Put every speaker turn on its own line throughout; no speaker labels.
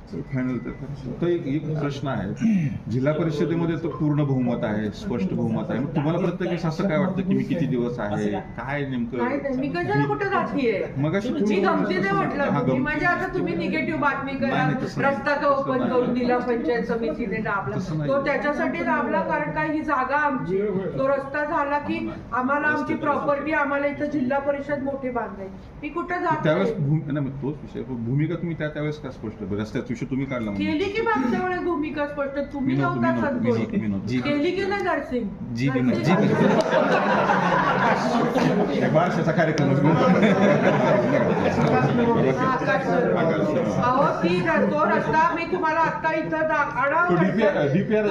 Final तर एक प्रश्न आहे. जिल्हा परिषदेमध्ये तर पूर्ण बहुमत आहे, स्पष्ट बहुमत आहे. मग तुम्हाला प्रत्येक असं काय वाटतं की मी किती दिवस आहे, काय नेमकं?
मी कशाला कुठं जातीये?
मग
मी गमतीने म्हटलं म्हणजे आता तुम्ही निगेटिव्ह बातमी करा, रस्ता का ओपन करून दिला पंचायत समितीने दाबला, तो त्याच्यासाठी दाबला कारण काय ही जागा आमची, तो रस्ता झाला की आम्हाला आमची प्रॉपर्टी, आम्हाला इथं जिल्हा परिषद मोठी बांधायची. मी कुठं जाते
त्यावेळेस तोच विषय, भूमिका तुम्ही त्यावेळेस का स्पष्ट रस्त्याचा विषय तुम्ही काढला
केली की मागच्या वेळेस भूमिका स्पष्ट तुम्ही नव्हता संतोष केली की नाही नर्सिंग
बारशाचा कार्यक्रम
अहो ती तो रस्ता मी तुम्हाला आता इथं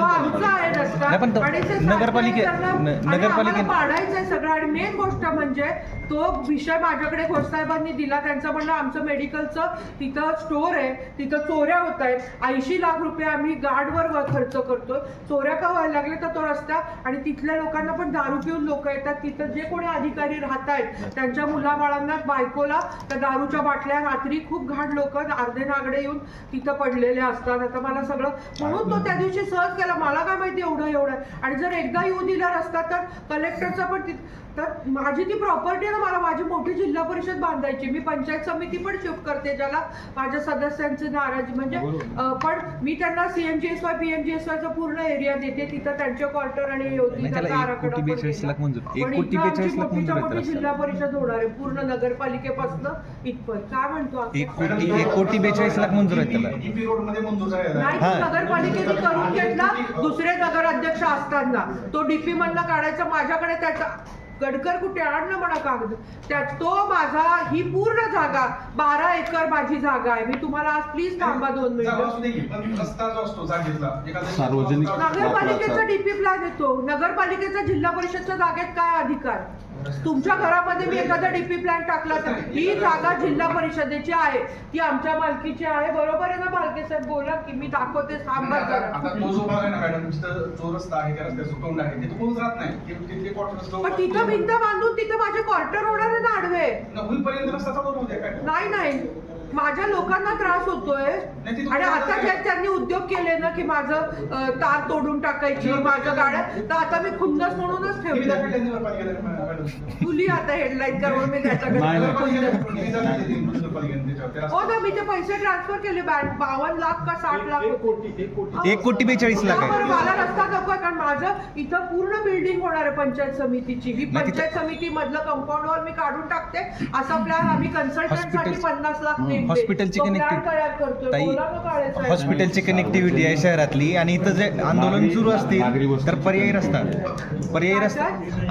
आमचा आहे रस्ता आणि नगरपालिका पाडायचं आहे सगळं. आणि मेन गोष्ट म्हणजे तो विषय माझ्याकडे घोषसाहेबांनी दिला, त्यांचं म्हणणं आमचं मेडिकलचं तिथं स्टोअर आहे, तिथं चोऱ्या होत आहेत, 80 लाख रुपये आम्ही गार्डवर खर्च करतोय, चोऱ्या का व्हायला लागले तर तो रस्ता. आणि तिथल्या लोकांना पण दारू पिऊन लोक येतात, तिथं जे कोणी अधिकारी राहत आहेत त्यांच्या मुलाबाळांना बायकोला त्या दारूच्या बाटल्या रात्री खूप घाण लोक अर्धे नागडे येऊन तिथं पडलेले असतात. आता मला सगळं म्हणून तो त्या दिवशी सहज केला, मला काय माहिती एवढं. आणि जर एकदा येऊ दिला रस्ता तर कलेक्टरचा पण तर माझी ती प्रॉपर्टी ना, मला माझी मोठी जिल्हा परिषद बांधायची, मी पंचायत समिती पण शिफ्ट करते ज्याला माझ्या सदस्यांची नाराजी म्हणजे पण मी त्यांना CMGSY PMGSY चा पूर्ण एरिया देते, तिथं त्यांचे क्वार्टर आणि मोठी जिल्हा परिषद होणार आहे पूर्ण नगरपालिकेपासून इथपर्यंत. काय म्हणतो
1,42,00,000 मंजूर आहे त्याला.
नाही, नगरपालिकेने करून घेतला दुसरे नगराध्यक्ष असताना, तो DP मधला काढायचा माझ्याकडे, त्याचा गडकर कुठे आणलं म्हणा कागद, त्यात तो माझा ही पूर्ण जागा 12 एकर माझी जागा आहे. मी तुम्हाला आज प्लीज थांबा 2 मिनिटं.
सार्वजनिक
नगरपालिकेचा DP प्लॅन येतो, नगरपालिकेचा जिल्हा परिषदच्या जागेत काय अधिकार? तुमच्या घरामध्ये मी एखादा DP प्लॅन टाकला तर ही जागा जिल्हा परिषदेची आहे, ती आमच्या मालकीची आहे. बरोबर आहे ना मालके साहेब? बोला की मी दाखवते थांबा. पण तिथं भिंत बांधून तिथं माझे क्वार्टर होणार आहे ना आडवे. नाही माझ्या लोकांना त्रास होतोय. आणि आता जे त्यांनी उद्योग केले ना की माझं तार तोडून टाकायची माझ्या गाड्या, तर आता मी खुन्नस म्हणूनच ठेवलं. तुली आता हेडलाईन करून मी त्याच्याकडे हो ना, मी ते पैसे ट्रान्सफर केले बँक 52 लाख का 60 लाख
1,42,00,000
मला रस्ता नको आहे कारण माझं इथं पूर्ण बिल्डिंग होणार आहे पंचायत समितीची. ही पंचायत समिती मधलं कंपाऊंड वॉल मी काढून टाकते, असा प्लॅन आम्ही कन्सल्टंटसाठी 50 लाख
हॉस्पिटलची हॉस्पिटलची कनेक्टिव्हिटी आहे शहरातली. आणि इथं जे आंदोलन सुरू असतील तर पर्यायी रस्ता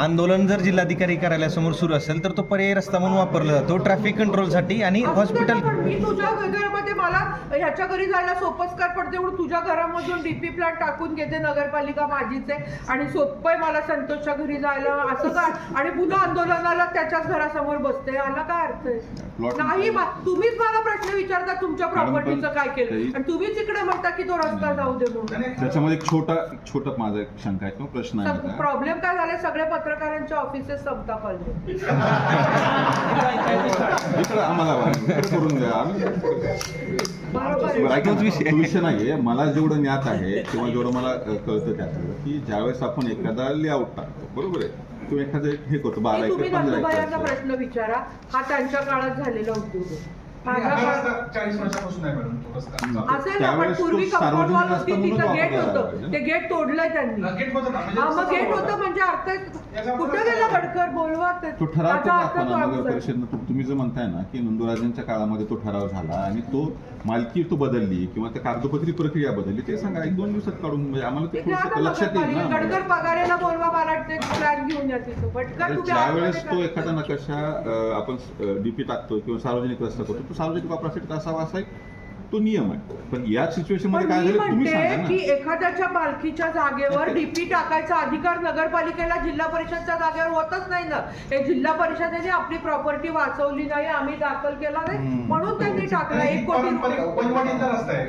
आंदोलन जर जिल्हाधिकारी कार्यालयासमोर सुरू असेल तर तो पर्यायी रस्ता म्हणून वापरला जातो ट्रॅफिक कंट्रोलसाठी. आणि हॉस्पिटल
मी तुझ्या घरामध्ये मला ह्याच्या घरी जायला सोपस्कार पडते म्हणून तुझ्या घरामधून DP प्लॅन टाकून घेते, नगरपालिका माझीच आहे आणि सोपं आहे मला संतोषच्या घरी जायला, असं काय? आणि पुन्हा आंदोलनाला त्याच्याच घरासमोर बसते, याला काय अर्थ आहे? नाही, तुम्हीच मला प्रश्न विचारता तुमच्या प्रॉपर्टीचं काय केलं आणि तुम्हीच इकडे म्हणता की तो रस्ता जाऊ दे म्हणून.
त्याच्यामध्ये एक छोटा माझा एक शंका आहे किंवा प्रश्न आहे.
प्रॉब्लेम काय झाले, सगळे पत्रकारांच्या ऑफिसेस संपता पडले.
आम्हाला करून द्या. विषय नाहीये, मला जेवढं ज्ञात आहे किंवा जेवढं मला कळतं त्यातलं की ज्यावेळेस आपण एखादा लेआउट टाकतो, बरोबर आहे, किंवा एखादं हे करतो 12 एकर 15 एकर,
प्रश्न विचारा, हा त्यांच्या काळात झालेला उद्योग आहे. पूर्वी कंपाऊंड वॉल होती, तिथं गेट होतं, ते गेट तोडलंय त्यांनी. मग गेट होतं म्हणजे अर्थ कुठं गेला गडकर? बोलवा
तो ठराव नगर परिषदेनं तुम्ही जो म्हणताय ना की नंदुराजांच्या काळामध्ये तो ठराव झाला आणि तो मालकी तो बदलली किंवा त्या कागदोपत्री प्रक्रिया बदलली, ते सांगा 1-2 दिवसात काढून म्हणजे आम्हाला ते लक्षात येईल ना.
गडकर पगारेला बोलवा, मला प्लॅन घेऊन या तिथं.
ज्यावेळेस तो एखादा नकाशा आपण DP टाकतो किंवा सार्वजनिक रस्ता करतो, तो सार्वजनिक वापरासाठी असावा असा तो नियम आहे. पण या सिच्युएशन मध्ये काय झालं तुम्ही सांगा ना.
की एखाद्याच्या मालकीच्या जागेवर DP टाकायचा अधिकार नगरपालिकेला जिल्हा परिषदच्या जागेवर होतच नाही ना. हे जिल्हा परिषदेने आपली प्रॉपर्टी वाचवली नाही, आम्ही दाखल केला नाही म्हणून त्यांनी टाकला. 1 कोटी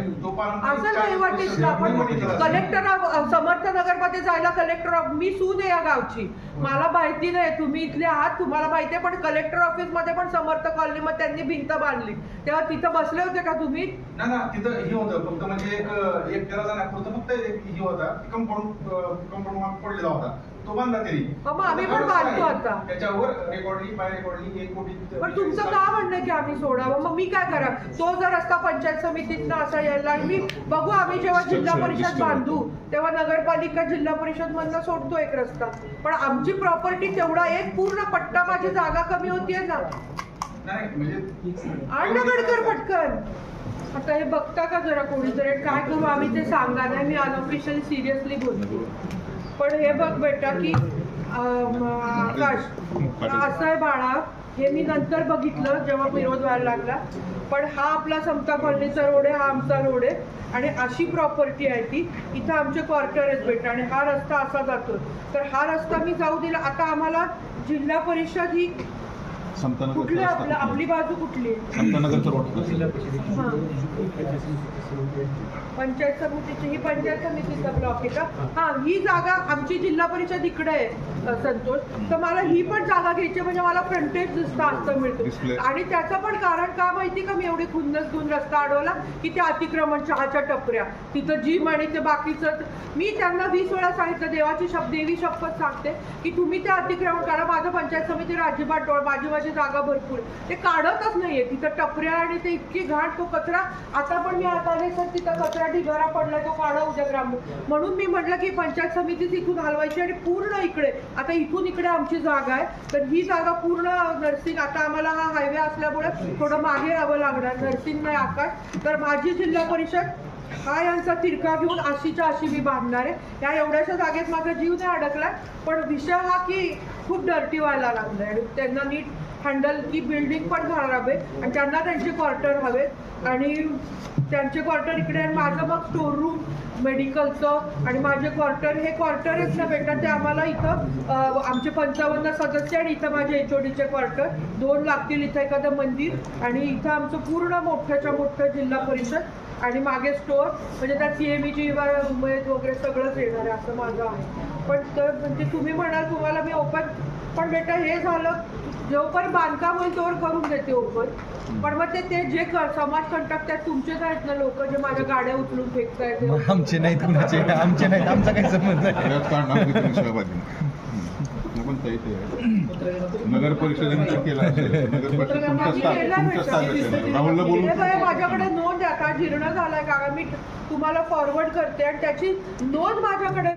असं नाही वाटेल आपण कलेक्टर समर्थ नगरमध्ये जायला कलेक्टर मी सून आहे या गावची, मला माहिती नाही तुम्ही इथले आहात, तुम्हाला माहिती आहे, पण कलेक्टर ऑफिस मध्ये पण समर्थ कॉलनी मध्ये त्यांनी भिंत बांधली तेव्हा तिथं बसले होते का तुम्ही?
ना तिथं हे होतं फक्त म्हणजे एक तेरा जणांपुरतं फक्त एक हे होता कंपाऊंड पडलेला होता तो बांधला तरी
मग आम्ही पण बांधतो आता.
त्याच्यावर रेकॉर्डिंग बाय रेकॉर्डिंग 1 कोटी.
पण तुमचं का म्हणणं की आम्ही सोडावं? मग मी काय करा, तो जर रस्ता पंचायत समितीतनं असा यायला आणि मी बघू आम्ही जेव्हा जिल्हा परिषद बांधू तेव्हा नगरपालिका जिल्हा परिषद मधनं सोडतो एक रस्ता, पण आमची प्रॉपर्टी तेवढा एक पूर्ण पट्टा माझी जागा कमी होतीये ना.
नाही म्हणजे
आण ना गडकर पटकन. आता हे बघता का जरा कोणीतरी, काय करू आम्ही ते सांगा नाही, मी अनऑफिशियली सिरियसली बोलतो. पण हे बघ बेटा की आकाश असं आहे बाळा, हे मी नंतर बघितलं जेव्हा विरोध व्हायला लागला, पण हा आपला समता कॉलनीचा रोड आहे, हा आमचा रोड आहे आणि अशी प्रॉपर्टी आहे ती, इथं आमचे क्वार्टर आहेत बेटा आणि हा रस्ता असा जातो, तर हा रस्ता मी जाऊ दिला. आता आम्हाला जिल्हा परिषद ही कुठली आपली बाजू कुठली आहे?
समतानगरचा रोड
पंचायत समितीची, ही पंचायत समितीचा ब्लॉक आहे का? हा, ही जागा आमची जिल्हा परिषद इकडे आहे संतोष, तर मला ही पण जागा घ्यायची म्हणजे मला फ्रंटेज असतं मिळतो. आणि त्याचं पण कारण का माहिती का, मी एवढी खुन्नस घेऊन रस्ता अडवला की ते अतिक्रमण चहाच्या टपऱ्या तिथं जिम आणि ते बाकीचं, मी त्यांना 20 वेळा सांगितलं, देवी शपथ सांगते की तुम्ही ते अतिक्रमण करा, माझं पंचायत समिती अजिबात माझी जागा भरपूर, ते काढतच नाहीये तिथं टपऱ्या आणि ते इतकी घाट, तो कचरा. आता पण मी आता आले सर तिथं कचरा ढिगारा पडलाय, तो काढा उद्या ग्राम, म्हणून मी म्हटलं की पंचायत समितीच इथून हलवायची आणि पूर्ण इकडे, आता इथून इकडे आमची जागा आहे, तर ही जागा पूर्ण नर्सिंग, आता आम्हाला हा हायवे असल्यामुळे थोडं मागे यावं लागणार, नर्सिंग नाही आकाश, तर माझी जिल्हा परिषद हा यांचा तिरका घेऊन अशीच्या अशी मी बांधणार आहे. या एवढ्याशा जागेत माझा जीव नाही अडकला, पण विषय हा की खूप डर्टी व्हायला लागलाय आणि त्यांना नीट हँडल की बिल्डिंग पण खराब आहे आणि त्यांना त्यांचे क्वार्टर हवेत आणि त्यांचे क्वार्टर इकडे आणि माझं मग स्टोर रूम मेडिकलचं आणि माझे क्वार्टर, हे क्वार्टरच ना बेटा, ते आम्हाला इथं आमचे 55 सदस्य आणि इथं माझे HODचे क्वार्टर 2 लागतील, इथं एखादं मंदिर आणि इथं आमचं पूर्ण मोठ्याच्या मोठं जिल्हा परिषद आणि मागे स्टोअर, म्हणजे त्यात CMEची उमेद वगैरे सगळंच येणार आहे असं माझं आहे. पण तर म्हणजे तुम्ही म्हणाल तुम्हाला मी ओपन, पण बेटा हे झालं जोपर्यंत बांधकाम होईल तोवर करून देते ओपन, पण मग ते जे समाज कंटक त्यात तुमचेच आहेत ना लोक, जे माझ्या गाड्या उचलून फेकतायत.
आमचे नाहीत कुणाचे, आमचे नाहीत, आमचा काही संबंध
नगर परिषदेने केला
माझ्याकडे नोंद आहे, आता जीर्ण झालाय का मी तुम्हाला फॉरवर्ड करते आणि त्याची नोंद माझ्याकडे